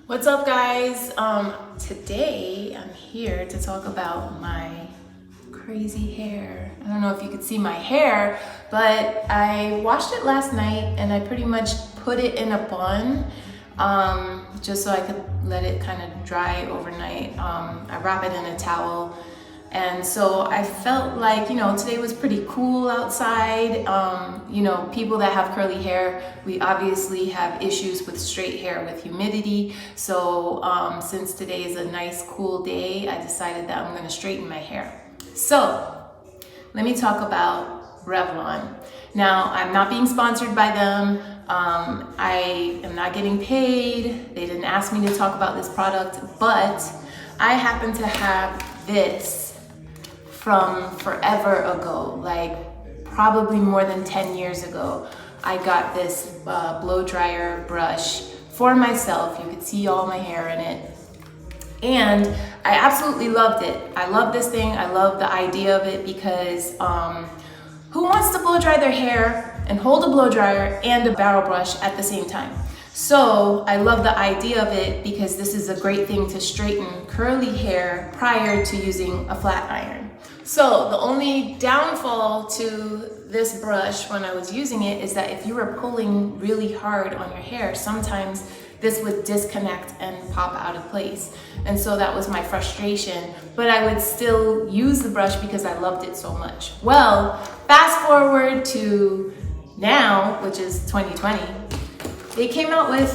What's up, guys? Today I'm here to talk about my crazy hair. I don't know if you could see my hair, but I washed it last night and I pretty much put it in a bun just so I could let it kind of dry overnight. I wrap it in a towel. And so I felt like, today was pretty cool outside. People that have curly hair, we obviously have issues with straight hair with humidity. So since today is a nice cool day, I decided that I'm gonna straighten my hair. So let me talk about Revlon. Now, I'm not being sponsored by them. I am not getting paid. They didn't ask me to talk about this product, but I happen to have this from forever ago, like probably more than 10 years ago. I got this blow dryer brush for myself. You could see all my hair in it. And I absolutely loved it. I love this thing. I love the idea of it because who wants to blow dry their hair and hold a blow dryer and a barrel brush at the same time? So I love the idea of it because this is a great thing to straighten curly hair prior to using a flat iron. So the only downfall to this brush when I was using it is that if you were pulling really hard on your hair, sometimes this would disconnect and pop out of place. And so that was my frustration, but I would still use the brush because I loved it so much. Well, fast forward to now, which is 2020, they came out with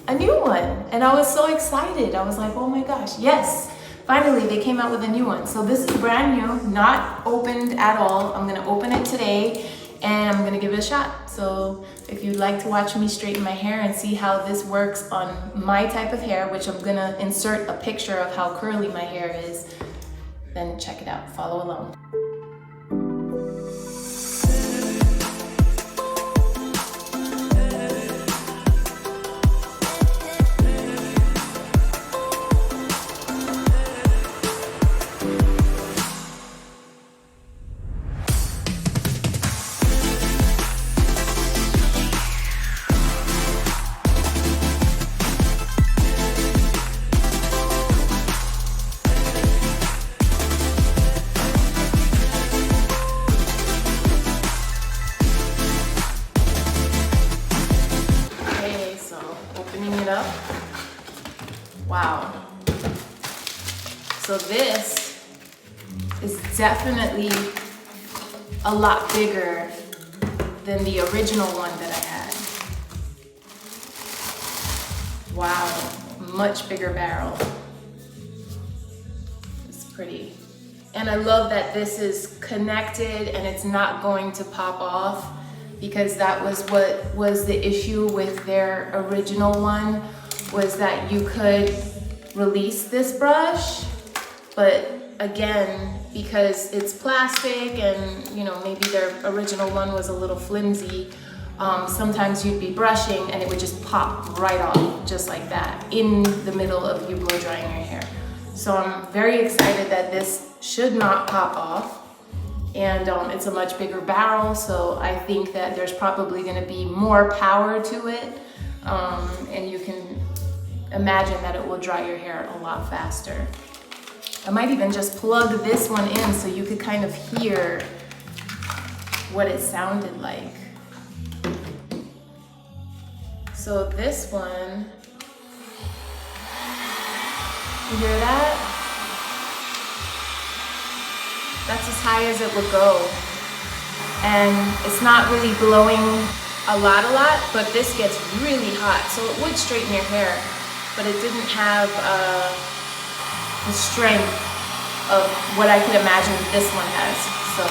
a new one and I was so excited. I was like, oh my gosh, yes. Finally, they came out with a new one. So this is brand new, not opened at all. I'm gonna open it today and I'm gonna give it a shot. So if you'd like to watch me straighten my hair and see how this works on my type of hair, which I'm gonna insert a picture of how curly my hair is, then check it out, follow along. Up. Wow. So this is definitely a lot bigger than the original one that I had. Wow, much bigger barrel. It's pretty. And I love that this is connected and it's not going to pop off, because that was what was the issue with their original one, was that you could release this brush, but again, because it's plastic and maybe their original one was a little flimsy, sometimes you'd be brushing and it would just pop right off, just like that, in the middle of you blow drying your hair. So I'm very excited that this should not pop off. And it's a much bigger barrel, so I think that there's probably going to be more power to it, and you can imagine that it will dry your hair a lot faster. I might even just plug this one in so you could kind of hear what it sounded like. So this one, you hear that? That's as high as it would go. And it's not really blowing a lot, but this gets really hot. So it would straighten your hair, but it didn't have the strength of what I could imagine this one has. So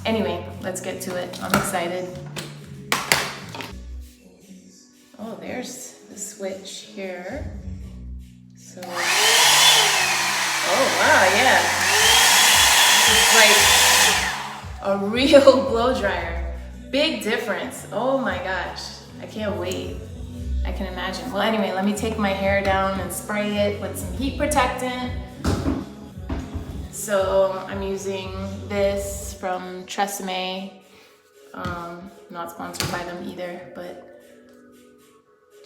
anyway, let's get to it. I'm excited. Oh, there's the switch here. So, oh wow, yeah. It's like a real blow dryer. Big difference. Oh my gosh. I can't wait. I can imagine. Well, anyway, let me take my hair down and spray it with some heat protectant. So I'm using this from Tresemme. Not sponsored by them either, but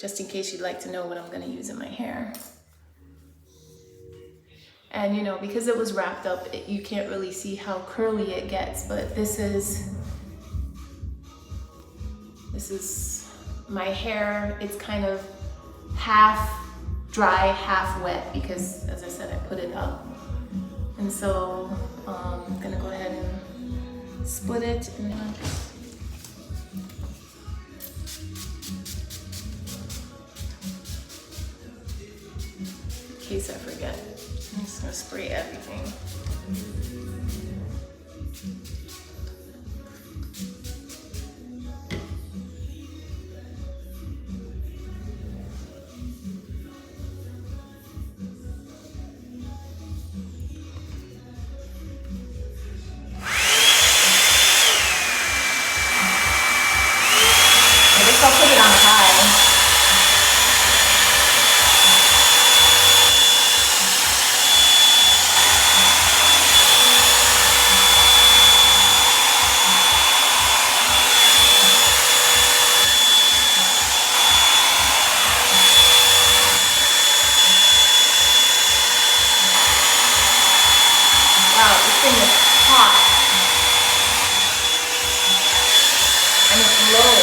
just in case you'd like to know what I'm gonna use in my hair. And you know, because it was wrapped up, you can't really see how curly it gets, but this is my hair. It's kind of half dry, half wet, because as I said, I put it up. And so I'm gonna go ahead and split it in case I forget. I'm just gonna spray everything. I guess I'll put it on high. Wow, this thing is hot. And it's low.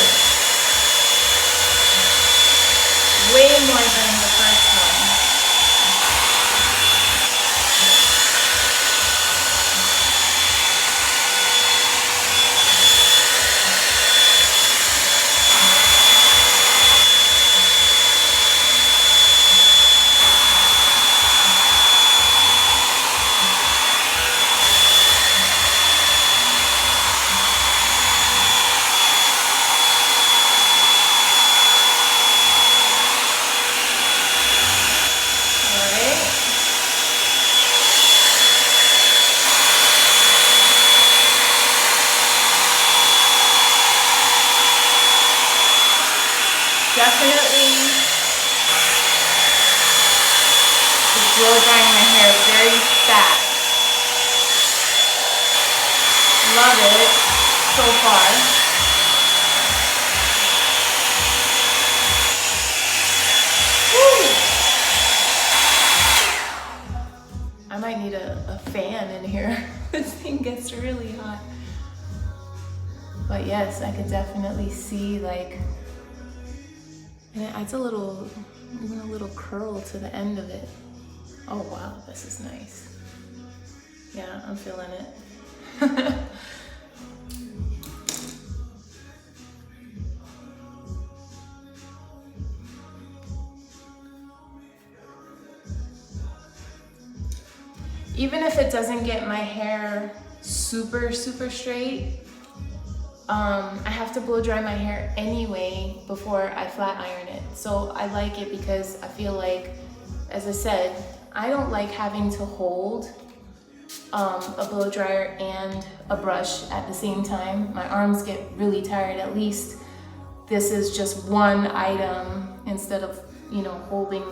Way more than the first one. Definitely just blow drying my hair very fast. Love it so far. Woo! I might need a fan in here. This thing gets really hot. But yes, I could definitely see, like, and it adds even a little curl to the end of it. Oh wow, this is nice. Yeah, I'm feeling it. Even if it doesn't get my hair super straight, I have to blow dry my hair anyway before I flat iron it. So I like it because I feel like, as I said, I don't like having to hold a blow dryer and a brush at the same time. My arms get really tired. At least this is just one item instead of, you know, holding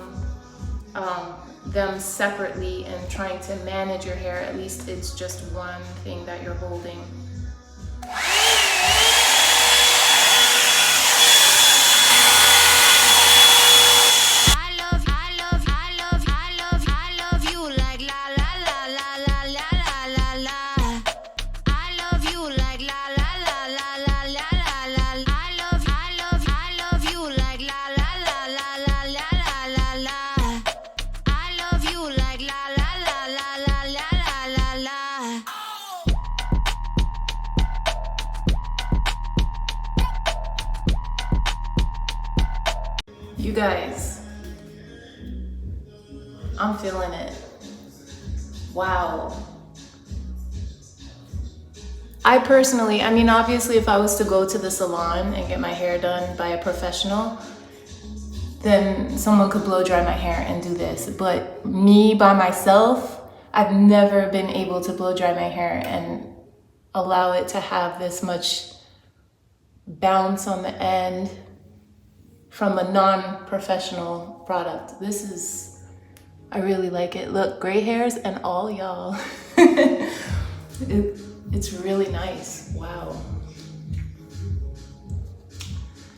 them separately and trying to manage your hair. At least it's just one thing that you're holding. You guys, I'm feeling it. Wow. I personally, I mean, obviously if I was to go to the salon and get my hair done by a professional, then someone could blow dry my hair and do this. But me by myself, I've never been able to blow dry my hair and allow it to have this much bounce on the end from a non-professional product. This is, I really like it. Look, gray hairs and all, y'all. It's really nice, wow.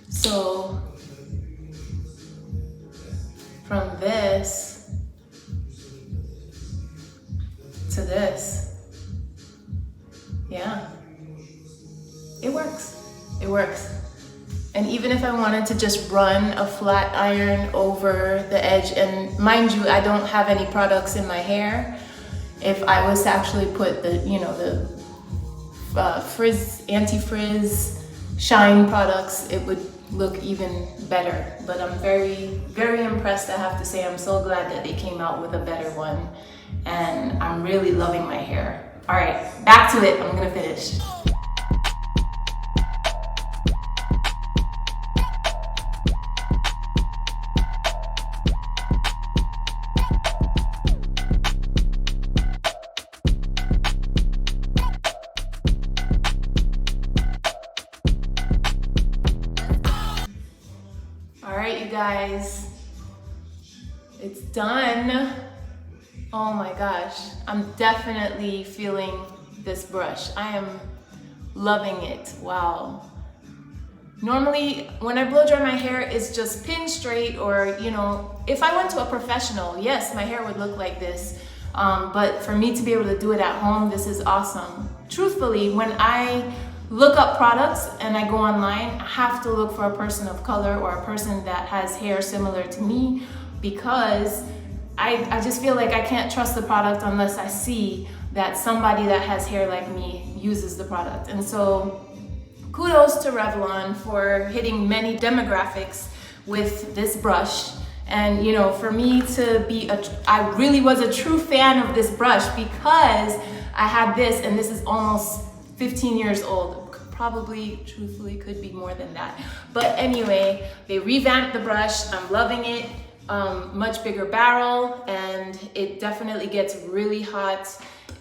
So from this to this. Yeah, it works. It works. And even if I wanted to just run a flat iron over the edge, and mind you, I don't have any products in my hair. If I was to actually put the, you know, the frizz, anti-frizz shine products, it would look even better. But I'm very, very impressed, I have to say. I'm so glad that they came out with a better one. And I'm really loving my hair. All right, back to it, I'm gonna finish. All right, you guys, it's done. Oh my gosh, I'm definitely feeling this brush. I am loving it. Wow. Normally, when I blow dry my hair, it's just pin straight, or, you know, if I went to a professional, yes, my hair would look like this. But for me to be able to do it at home, this is awesome. Truthfully, when I look up products and I go online, I have to look for a person of color or a person that has hair similar to me, because I just feel like I can't trust the product unless I see that somebody that has hair like me uses the product. And so kudos to Revlon for hitting many demographics with this brush. And you know, for me to be I really was a true fan of this brush because I had this, and this is almost 15 years old. Probably, truthfully, could be more than that. But anyway, they revamped the brush. I'm loving it. Much bigger barrel, and it definitely gets really hot.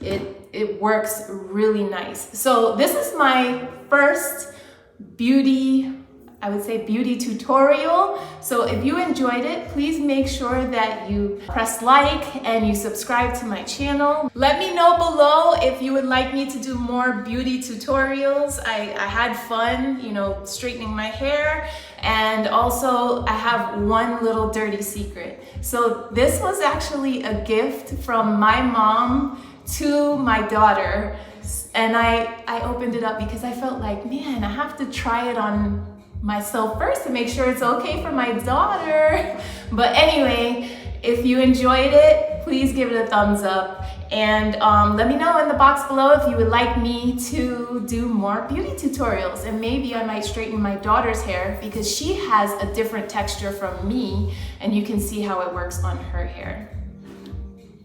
It works really nice. So this is my first beauty, I would say beauty tutorial. So if you enjoyed it, please make sure that you press like and you subscribe to my channel. Let me know below if you would like me to do more beauty tutorials. I had fun, you know, straightening my hair. And also I have one little dirty secret. So this was actually a gift from my mom to my daughter. And I opened it up because I felt like, man, I have to try it on myself first to make sure it's okay for my daughter. But anyway, if you enjoyed it, please give it a thumbs up. And let me know in the box below if you would like me to do more beauty tutorials. And maybe I might straighten my daughter's hair because she has a different texture from me, and you can see how it works on her hair.